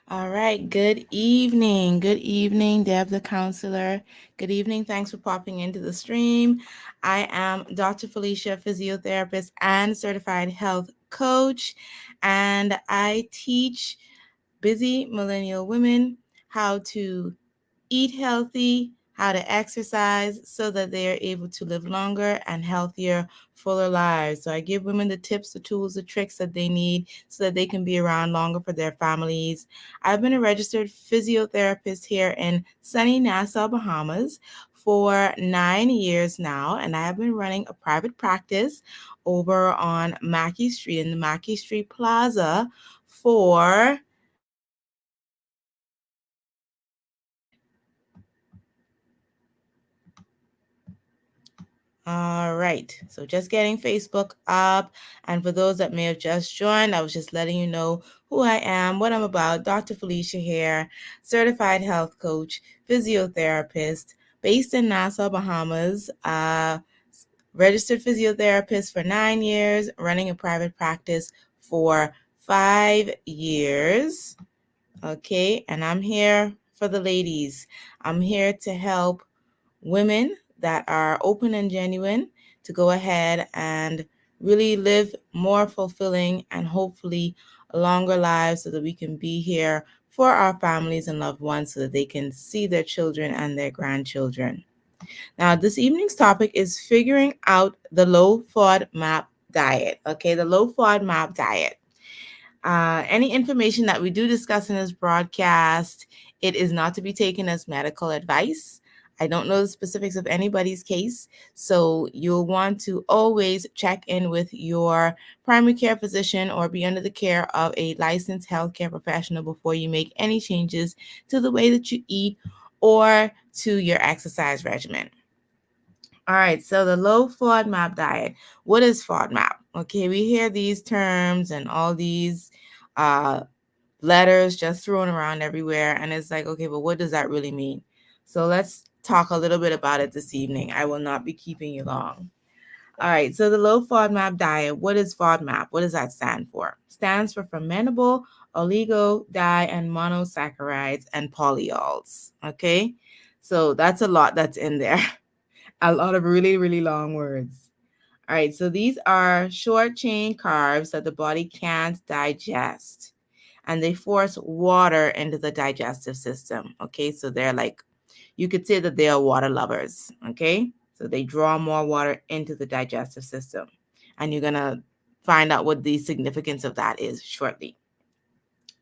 All right. Good evening. Good evening, Deb, the counselor. Good evening. Thanks for popping into the stream. I am Dr. Felicia, physiotherapist and certified health coach, and I teach busy millennial women how to eat healthy, how to exercise so that they are able to live longer and healthier, fuller lives. So I give women the tips, the tools, the tricks that they need so that they can be around longer for their families. I've been a registered physiotherapist here in sunny Nassau, Bahamas for 9 years now, and I have been running a private practice over on Mackey Street in the Mackey Street Plaza for All right, so just getting Facebook up. And for those that may have just joined, I was just letting you know who I am, what I'm about. Dr. Felicia here, certified health coach, physiotherapist, based in Nassau, Bahamas. Registered physiotherapist for 9 years, running a private practice for 5 years. Okay, and I'm here for the ladies. I'm here to help women that are open and genuine to go ahead and really live more fulfilling and hopefully longer lives so that we can be here for our families and loved ones so that they can see their children and their grandchildren. Now, this evening's topic is figuring out the low FODMAP diet. Okay, the low FODMAP diet. Any information that we do discuss in this broadcast, it is not to be taken as medical advice. I don't know the specifics of anybody's case, so you'll want to always check in with your primary care physician or be under the care of a licensed healthcare professional before you make any changes to the way that you eat or to your exercise regimen. All right, so the low FODMAP diet. What is FODMAP? Okay, we hear these terms and all these uh, letters just thrown around everywhere, and it's like, okay, but what does that really mean? So let's talk a little bit about it this evening. I will not be keeping you long. All right, so the low FODMAP diet. What is FODMAP? What does that stand for? Stands for fermentable oligo, di, and monosaccharides and polyols. Okay, so that's a lot that's in there. A lot of really, really long words. All right, so these are short chain carbs that the body can't digest and they force water into the digestive system. Okay, so they're like, you could say that they are water lovers. Okay, so they draw more water into the digestive system. And you're going to find out what the significance of that is shortly.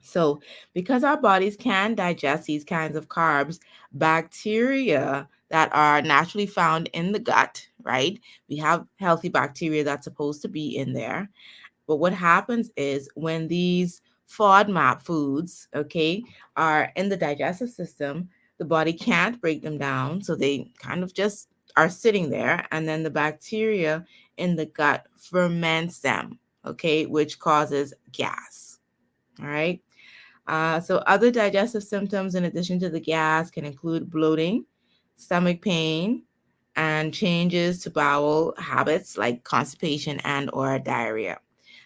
So, because our bodies can digest these kinds of carbs, bacteria that are naturally found in the gut, right? We have healthy bacteria that's supposed to be in there. But what happens is when these FODMAP foods, okay, are in the digestive system, the body can't break them down. So they kind of just are sitting there. And then the bacteria in the gut ferments them, okay, which causes gas. All right. So other digestive symptoms in addition to the gas can include bloating, stomach pain, and changes to bowel habits like constipation and or diarrhea.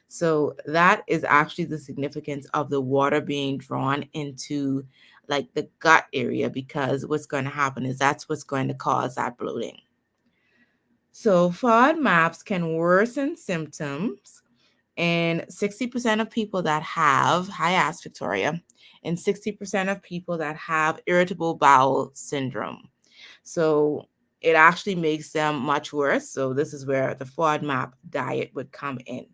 So that is actually the significance of the water being drawn into like the gut area, because what's going to happen is that's what's going to cause that bloating. So FODMAPs can worsen symptoms in 60% of people that have, hi, ask Victoria, and 60% of people that have irritable bowel syndrome. So it actually makes them much worse. So this is where the FODMAP diet would come in.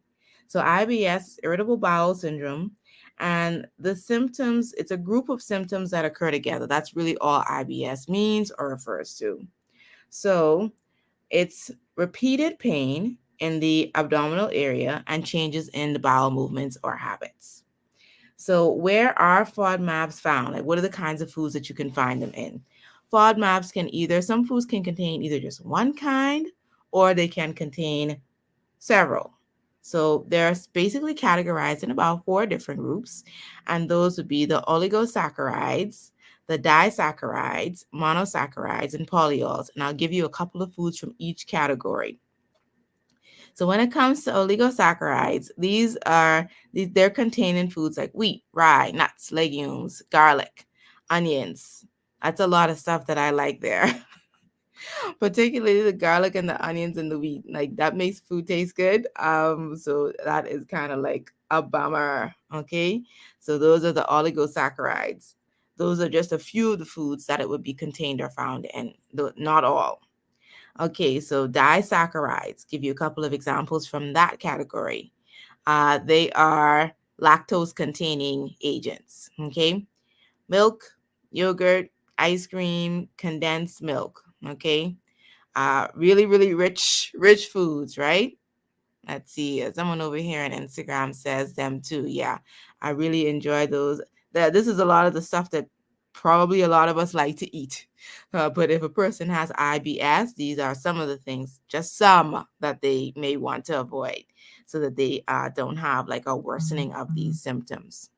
So IBS, irritable bowel syndrome, and the symptoms, it's a group of symptoms that occur together. That's really all IBS means or refers to. So it's repeated pain in the abdominal area and changes in the bowel movements or habits. So, where are FODMAPs found? Like, what are the kinds of foods that you can find them in? FODMAPs can either, some foods can contain either just one kind or they can contain several. So, they're basically categorized in about 4 different groups, and those would be the oligosaccharides, the disaccharides, monosaccharides, and polyols. And I'll give you a couple of foods from each category. So when it comes to oligosaccharides, they're contained in foods like wheat, rye, nuts, legumes, garlic, onions. That's a lot of stuff that I like there. Particularly the garlic and the onions and the wheat. Like that makes food taste good. So that is kind of like a bummer. Okay. So those are the oligosaccharides. Those are just a few of the foods that it would be contained or found in, though not all. Okay, so disaccharides. Give you a couple of examples from that category. They are lactose containing agents. Okay, milk, yogurt, ice cream, condensed milk. Okay, really, really rich foods, right? Let's see. Someone over here on Instagram says them too. Yeah, I really enjoy those. This is a lot of the stuff that probably a lot of us like to eat. But if a person has IBS, these are some of the things, just some that they may want to avoid so that they don't have like a worsening of these symptoms.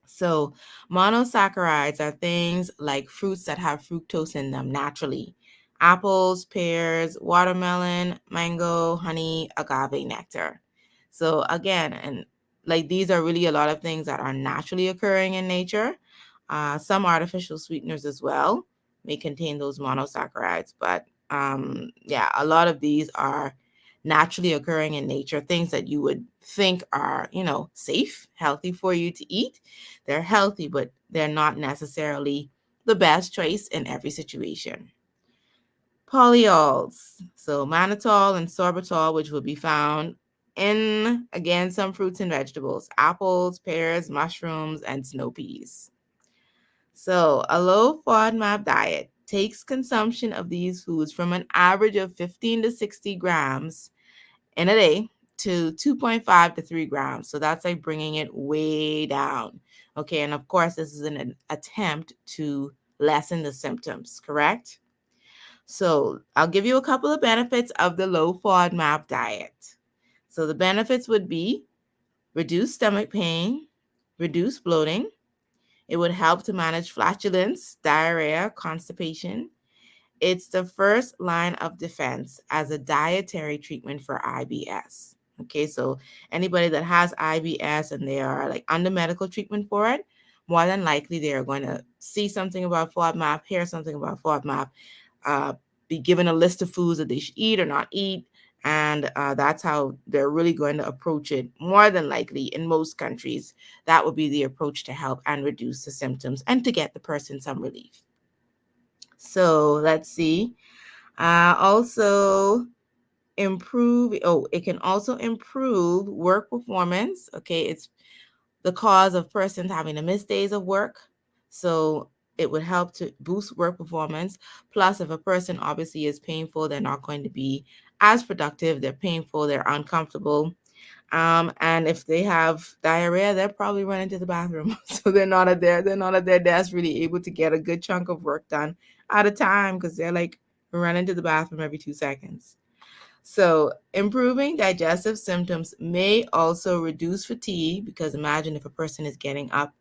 So, monosaccharides are things like fruits that have fructose in them naturally. Apples, pears, watermelon, mango, honey, agave nectar. So, again, and like these are really a lot of things that are naturally occurring in nature. Some artificial sweeteners as well may contain those monosaccharides, but yeah, a lot of these are naturally occurring in nature, things that you would think are, safe, healthy for you to eat. They're healthy, but they're not necessarily the best choice in every situation. Polyols, so mannitol and sorbitol, which will be found in, again, some fruits and vegetables, apples, pears, mushrooms, and snow peas. So a low FODMAP diet takes consumption of these foods from an average of 15 to 60 grams in a day to 2.5 to 3 grams. So that's like bringing it way down. Okay. And of course, this is an attempt to lessen the symptoms, correct? So I'll give you a couple of benefits of the low FODMAP diet. So the benefits would be reduced stomach pain, reduced bloating. It would help to manage flatulence, diarrhea, constipation. It's the first line of defense as a dietary treatment for IBS. Okay, so anybody that has IBS and they are like under medical treatment for it, more than likely they are going to see something about FODMAP, hear something about FODMAP, be given a list of foods that they should eat or not eat. And that's how they're really going to approach it. More than likely, in most countries, that would be the approach to help and reduce the symptoms and to get the person some relief. So let's see. Also improve. Oh, it can also improve work performance. Okay, it's the cause of persons having to miss days of work. So it would help to boost work performance. Plus, if a person obviously is painful, they're not going to be as productive. They're painful, they're uncomfortable. And if they have diarrhea, they're probably running to the bathroom. So they're not at their desk really able to get a good chunk of work done at a time because they're like running to the bathroom every 2 seconds. So, improving digestive symptoms may also reduce fatigue because imagine if a person is getting up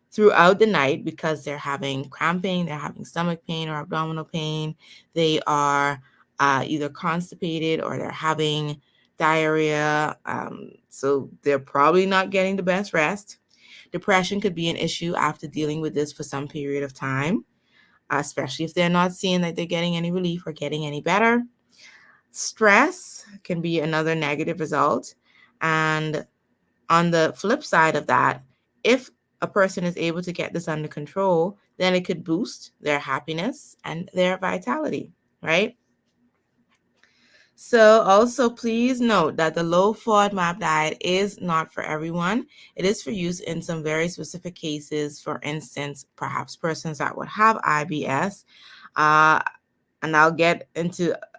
throughout the night because they're having cramping, they're having stomach pain or abdominal pain, they are either constipated or they're having diarrhea. So, they're probably not getting the best rest. Depression could be an issue after dealing with this for some period of time, especially if they're not seeing that they're getting any relief or getting any better. Stress can be another negative result. And on the flip side of that, if a person is able to get this under control, then it could boost their happiness and their vitality, right? So also please note that the low FODMAP diet is not for everyone. It is for use in some very specific cases. For instance, perhaps persons that would have IBS. And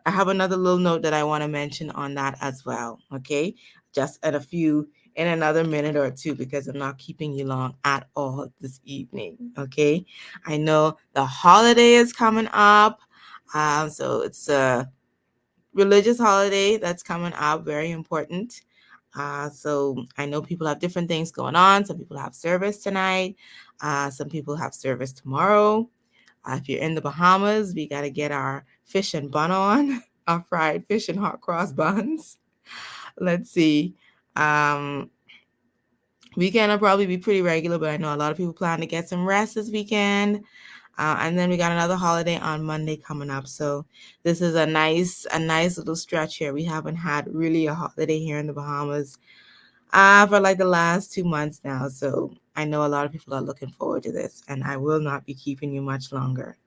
I have another little note that I want to mention on that as well. Okay. Just in another minute or two, because I'm not keeping you long at all this evening. Okay. I know the holiday is coming up. So it's a religious holiday that's coming up, very important. So I know people have different things going on. Some people have service tonight. Some people have service tomorrow. If you're in the Bahamas, we got to get our fish and bun on, our fried fish and hot cross buns. Let's see. Um, Weekend will probably be pretty regular, but I know a lot of people plan to get some rest this weekend. And then we got another holiday on Monday coming up. So this is a nice little stretch here. We haven't had really a holiday here in the Bahamas for like the last 2 months now. So I know a lot of people are looking forward to this, and I will not be keeping you much longer.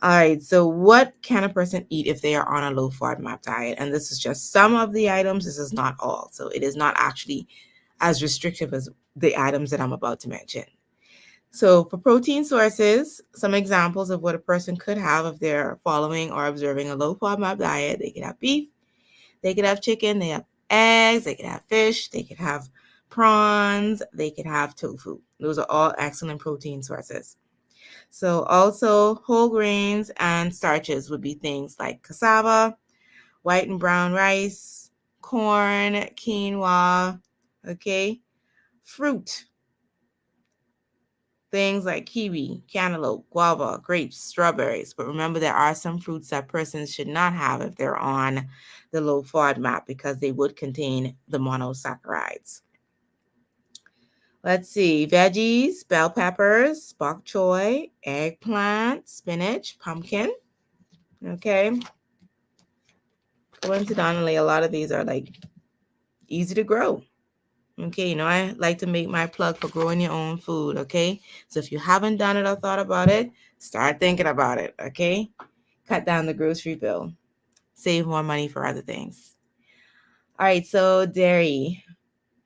All right, so what can a person eat if they are on a low FODMAP diet? And this is just some of the items. This is not all. So it is not actually as restrictive as the items that I'm about to mention. So for protein sources, some examples of what a person could have if they're following or observing a low FODMAP diet: they could have beef, they could have chicken, they have eggs, they could have fish, they could have prawns, they could have tofu. Those are all excellent protein sources. So also whole grains and starches would be things like cassava, white and brown rice, corn, quinoa, okay? Fruit, things like kiwi, cantaloupe, guava, grapes, strawberries. But remember, there are some fruits that persons should not have if they're on the low FODMAP because they would contain the monosaccharides. Let's see, veggies, bell peppers, bok choy, eggplant, spinach, pumpkin. Okay. Coincidentally, a lot of these are like easy to grow. Okay, I like to make my plug for growing your own food. Okay, so if you haven't done it or thought about it, start thinking about it. Okay, cut down the grocery bill, save more money for other things. All right, so dairy.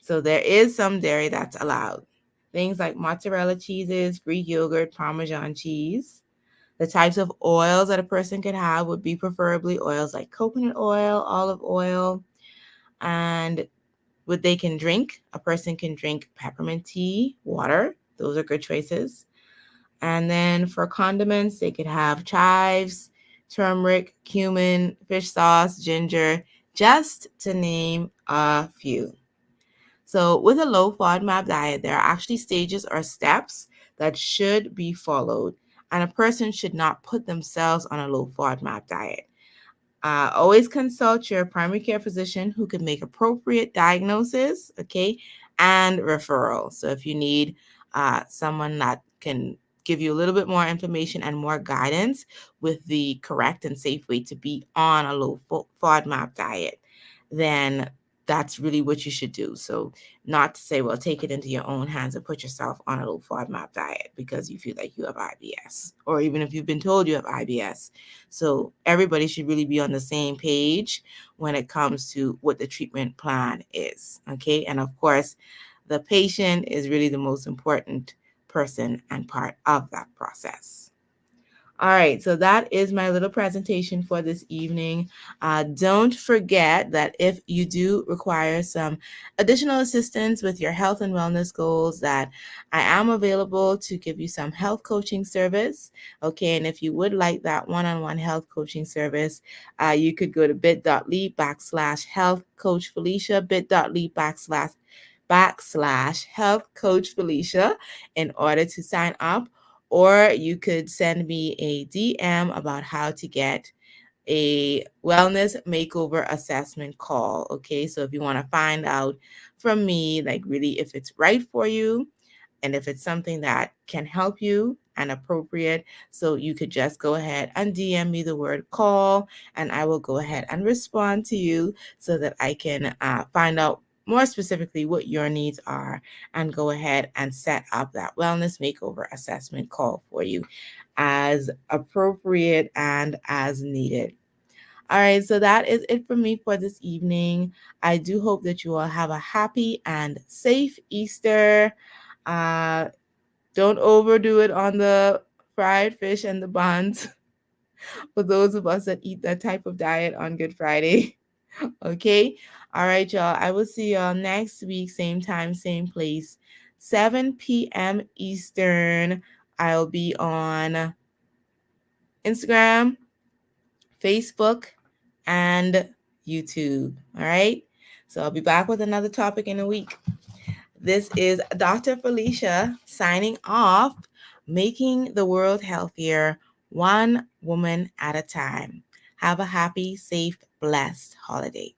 So there is some dairy that's allowed. Things like mozzarella cheeses, Greek yogurt, Parmesan cheese. The types of oils that a person could have would be preferably oils like coconut oil, olive oil, and what they can drink. A person can drink peppermint tea, water. Those are good choices. And then for condiments, they could have chives, turmeric, cumin, fish sauce, ginger, just to name a few. So with a low FODMAP diet, there are actually stages or steps that should be followed, and a person should not put themselves on a low FODMAP diet. Always consult your primary care physician who can make appropriate diagnosis, okay, and referral. So if you need someone that can give you a little bit more information and more guidance with the correct and safe way to be on a low FODMAP diet, then that's really what you should do. So not to say, well, take it into your own hands and put yourself on a low FODMAP diet because you feel like you have IBS, or even if you've been told you have IBS. So everybody should really be on the same page when it comes to what the treatment plan is, okay? And of course, the patient is really the most important person and part of that process. All right, so that is my little presentation for this evening. Don't forget that if you do require some additional assistance with your health and wellness goals, that I am available to give you some health coaching service. Okay, and if you would like that one-on-one health coaching service, you could go to bit.ly/health coach Felicia, bit.ly// health coach Felicia in order to sign up. Or you could send me a DM about how to get a wellness makeover assessment call. Okay, so if you want to find out from me, like really if it's right for you and if it's something that can help you and appropriate, so you could just go ahead and DM me the word call, and I will go ahead and respond to you so that I can find out more specifically what your needs are and go ahead and set up that wellness makeover assessment call for you as appropriate and as needed. All right, so that is it for me for this evening. I do hope that you all have a happy and safe Easter. Uh, don't overdo it on the fried fish and the buns for those of us that eat that type of diet on Good Friday. Okay. All right, y'all. I will see y'all next week, same time, same place, 7 p.m. Eastern. I'll be on Instagram, Facebook, and YouTube. All right. So I'll be back with another topic in a week. This is Dr. Felicia signing off, making the world healthier, one woman at a time. Have a happy, safe, blessed holiday.